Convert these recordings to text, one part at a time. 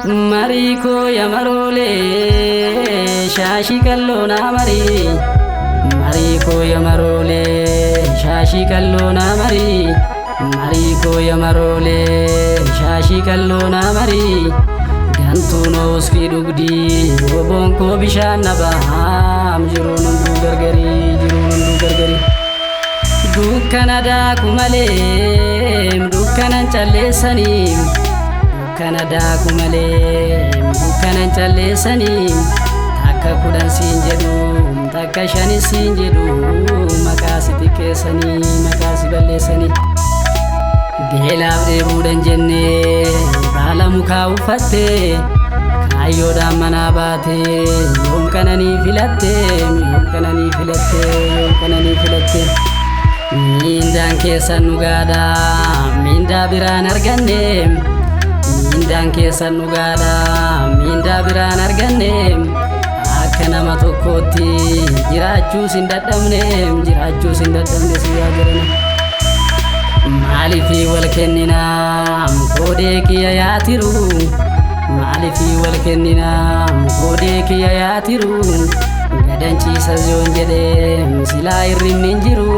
Mariko ya marole shashi kallona mari Mariko ya marole shashi kallona mari Mariko ya marole shashi kallona mari Gantuno uski dugdi obonko bishan nabaham jirunun du gargari Dukkanada kumale dukkanan chalesani Kanada kumale bukanan chalesani takka kudan sinjedu takka shani sinjedu makasi tikesani makasi ballesani gelabde budan jenne bala muka ufatte kayo da manabate yom kanani filatte mindan kesan nugada minda biran arganne Mindan kesan nugada minda biran arganne akkana matokoti jirachuu sindadamne siya garana malifi wal kennina kode kiya yatiru malifi wal kennina kode kiya yatiru gadanchi sajon jede sila irrin jiru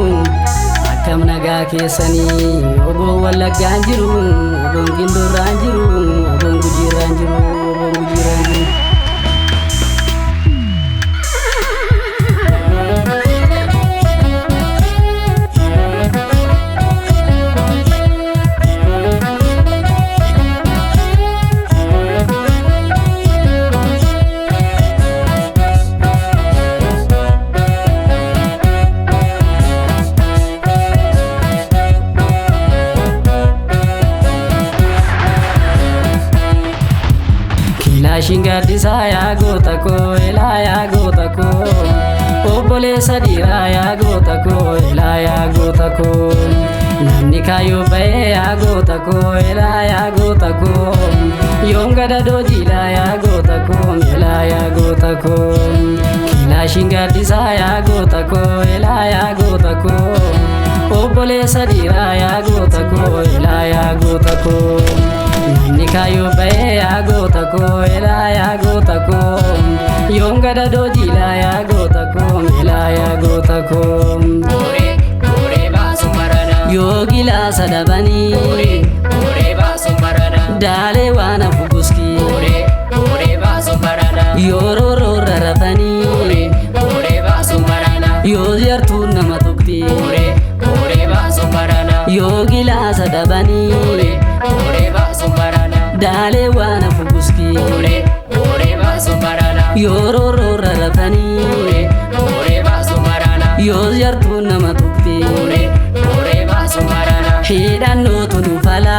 Kam naga kesani obo wala ganjiru obon gindo ranjiru obon gujiranjiru Shingadisa ya gotako ela ya gotako obole sadira ya gotako ela ya gotako nanni kayo bae ya gotako ela ya gotako yongada dojila ya gotako ela ya gotako kila shingadisa ya gotako ela ya gotako obole sadira ya gotako ela ya gotako Nikayo bae ya gotako ela ya gotako yongada dojila ya gotako ela ya gotako Ore ba sumarana yogila sadabani Ore ba sumarana dale wana fuguski Ore ba sumarana yororo rarafani Ore ba sumarana yozertu namatukti Ore ba sumarana yogila sadabani Ore ba sumarana dale wana fuguski Ore ba sumarana yororo rarafani Ore ba sumarana yozertu namatukti Ore ba sumarana hidhanno tunufala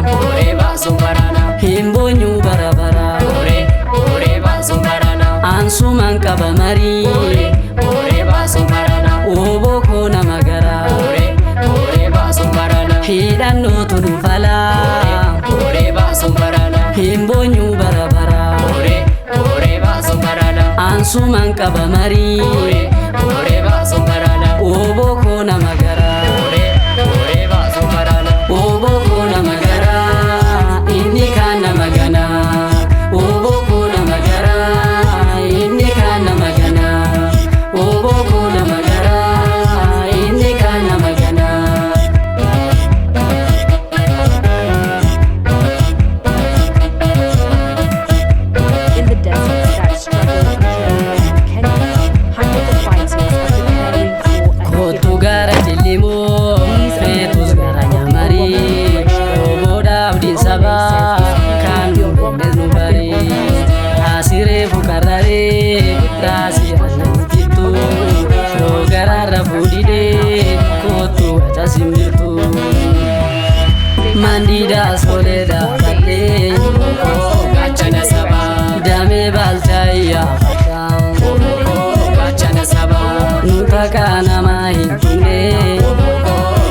Ore ba sumarana himbonyu barabara Ore ba sumarana ansuman qaba mari Ore ba sumarana oboko namagara Ore ba sumarana hidhanno tunufala Ore ba sumarana himbonyu barabara Ore ba sumarana ansuman qaba mari Ore ba sumarana oboko namagara Ore ba sumarana oboko namagara inni kana magana oboko namagara inni kana magana oboko namagara inni kana magana In the deserts that struggle in Ethiopia and Kenya, hundreds of fighters are preparing for an Kotu gara jilimu fetus gara nyamari oboda abdi saba kan bezu bari asire fukarare rasi anantitu shogara rafudide kotu achasimbitu mandida soleda bade Gachana saba dame balchaya Gachana saba nutaka nama hintune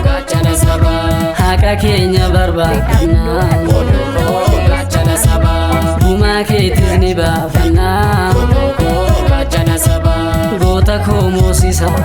Gachana saba haka kenya barbakana Gachana saba buma keetizni baafannaa Gachana saba goota koo moosisaa